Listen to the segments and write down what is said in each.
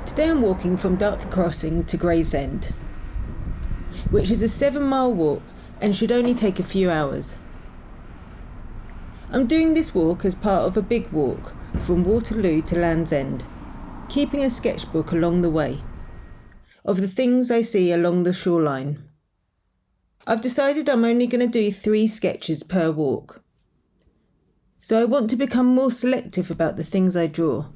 Today I'm walking from Dartford Crossing to Gravesend, which is a 7-mile walk and should only take a few hours. I'm doing this walk as part of a big walk from Waterloo to Land's End, keeping a sketchbook along the way of the things I see along the shoreline. I've decided I'm only going to do 3 sketches per walk, so I want to become more selective about the things I draw.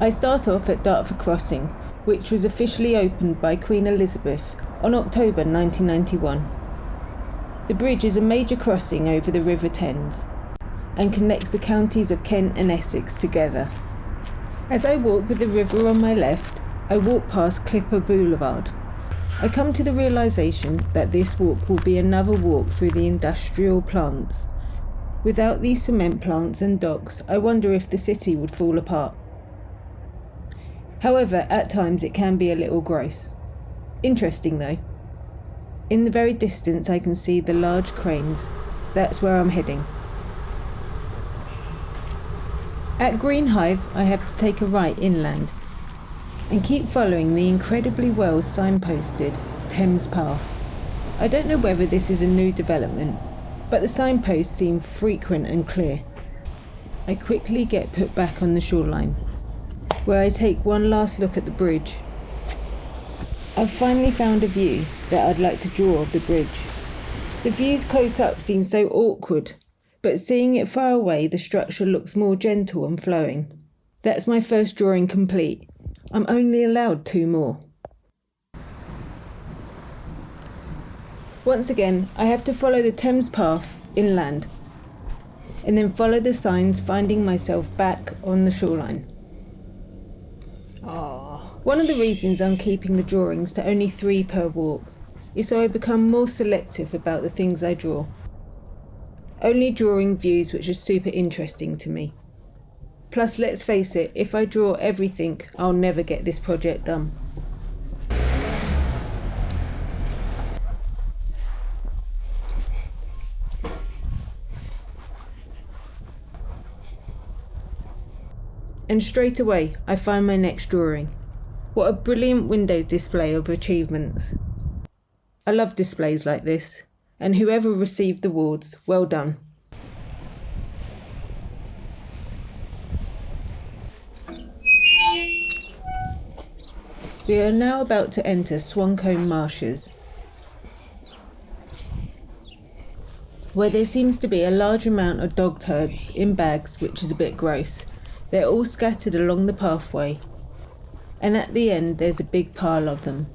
I start off at Dartford Crossing, which was officially opened by Queen Elizabeth on October 1991. The bridge is a major crossing over the River Thames and connects the counties of Kent and Essex together. As I walk with the river on my left, I walk past Clipper Boulevard. I come to the realisation that this walk will be another walk through the industrial plants. Without these cement plants and docks, I wonder if the city would fall apart. However, at times it can be a little gross. Interesting though. In the very distance I can see the large cranes. That's where I'm heading. At Greenhithe I have to take a right inland and keep following the incredibly well signposted Thames path. I don't know whether this is a new development, but the signposts seem frequent and clear. I quickly get put back on the shoreline, where I take one last look at the bridge. I've finally found a view that I'd like to draw of the bridge. The views close up seem so awkward, but seeing it far away the structure looks more gentle and flowing. That's my first drawing complete. I'm only allowed 2 more. Once again, I have to follow the Thames path inland, and then follow the signs, finding myself back on the shoreline. One of the reasons I'm keeping the drawings to only 3 per walk is so I become more selective about the things I draw. Only drawing views which are super interesting to me. Plus, let's face it, if I draw everything, I'll never get this project done. And straight away, I find my next drawing. What a brilliant window display of achievements. I love displays like this, and whoever received the awards, well done. We are now about to enter Swancombe Marshes, where there seems to be a large amount of dog turds in bags, which is a bit gross. They're all scattered along the pathway, and at the end there's a big pile of them.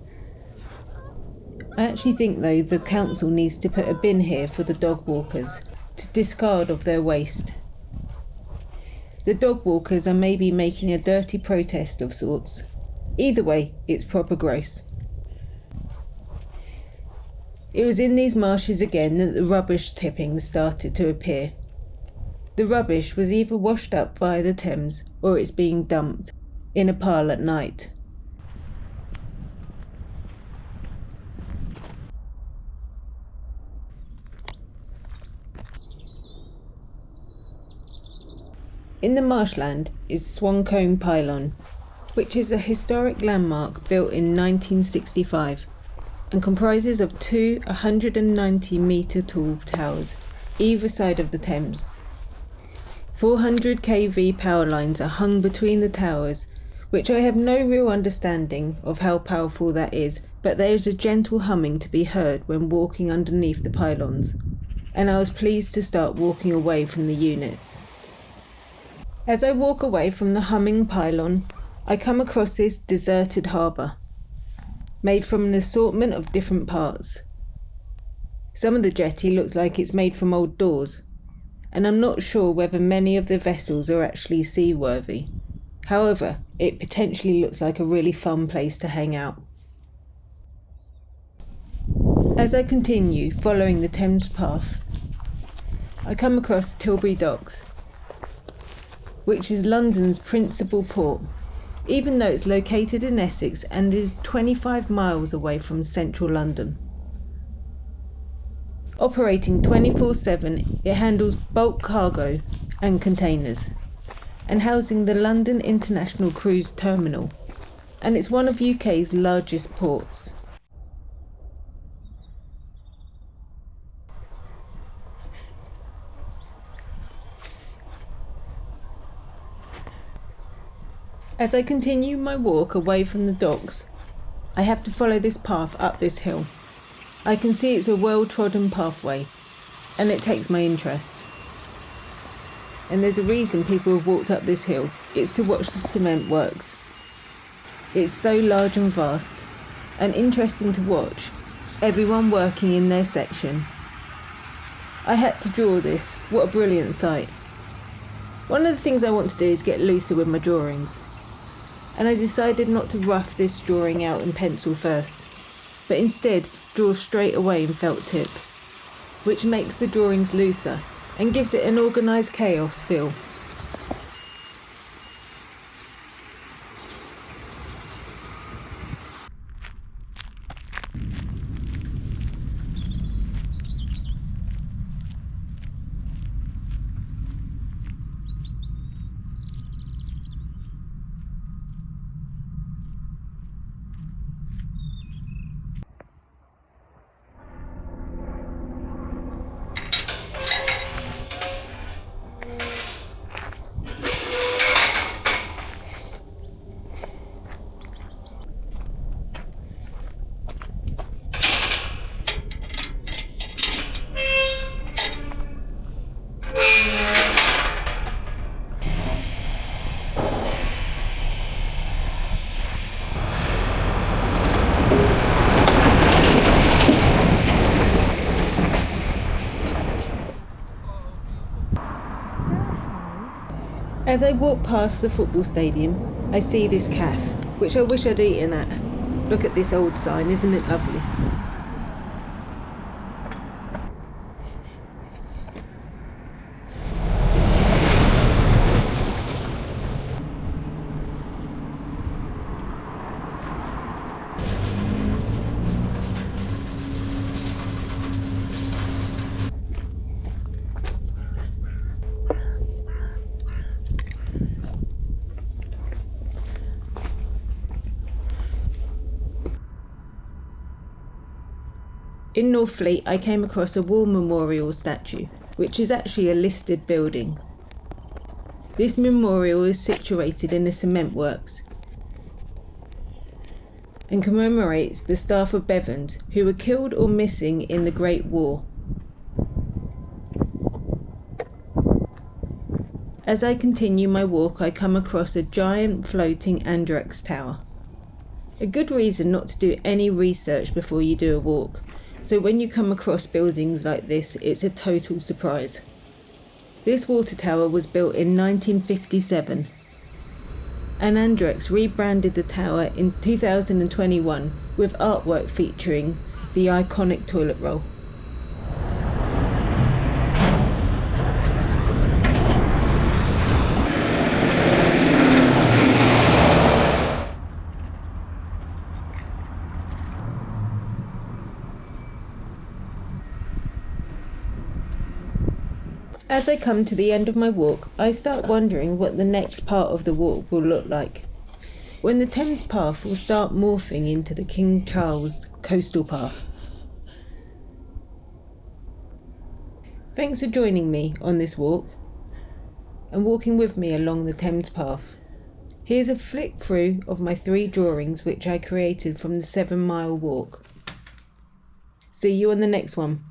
I actually think though the council needs to put a bin here for the dog walkers to discard of their waste. The dog walkers are maybe making a dirty protest of sorts. Either way, it's proper gross. It was in these marshes again that the rubbish tippings started to appear. The rubbish was either washed up via the Thames or it's being dumped in a pile at night. In the marshland is Swancombe Pylon, which is a historic landmark built in 1965 and comprises of 2 190-metre tall towers either side of the Thames. 400 kV power lines are hung between the towers, which I have no real understanding of how powerful that is, but there is a gentle humming to be heard when walking underneath the pylons, and I was pleased to start walking away from the unit. As I walk away from the humming pylon, I come across this deserted harbour, made from an assortment of different parts. Some of the jetty looks like it's made from old doors, and I'm not sure whether many of the vessels are actually seaworthy. However, it potentially looks like a really fun place to hang out. As I continue following the Thames path, I come across Tilbury Docks, which is London's principal port, even though it's located in Essex and is 25 miles away from central London. Operating 24/7, it handles bulk cargo and containers. and housing the London International Cruise Terminal, and it's one of UK's largest ports. As I continue my walk away from the docks, I have to follow this path up this hill. I can see it's a well-trodden pathway, and it takes my interest. And there's a reason people have walked up this hill. It's to watch the cement works. It's so large and vast, and interesting to watch, everyone working in their section. I had to draw this. What a brilliant sight. One of the things I want to do is get looser with my drawings, and I decided not to rough this drawing out in pencil first, but instead draw straight away in felt tip, which makes the drawings looser and gives it an organised chaos feel. As I walk past the football stadium, I see this cafe, which I wish I'd eaten at. Look at this old sign, isn't it lovely? In Northfleet, I came across a war memorial statue, which is actually a listed building. This memorial is situated in the cement works and commemorates the staff of Bevend who were killed or missing in the Great War. As I continue my walk, I come across a giant floating Andrex tower. A good reason not to do any research before you do a walk. So when you come across buildings like this, it's a total surprise. This water tower was built in 1957, and Andrex rebranded the tower in 2021 with artwork featuring the iconic toilet roll. As I come to the end of my walk, I start wondering what the next part of the walk will look like, when the Thames path will start morphing into the King Charles coastal path. Thanks for joining me on this walk and walking with me along the Thames path. Here's a flick through of my 3 drawings which I created from the 7-mile walk. See you on the next one.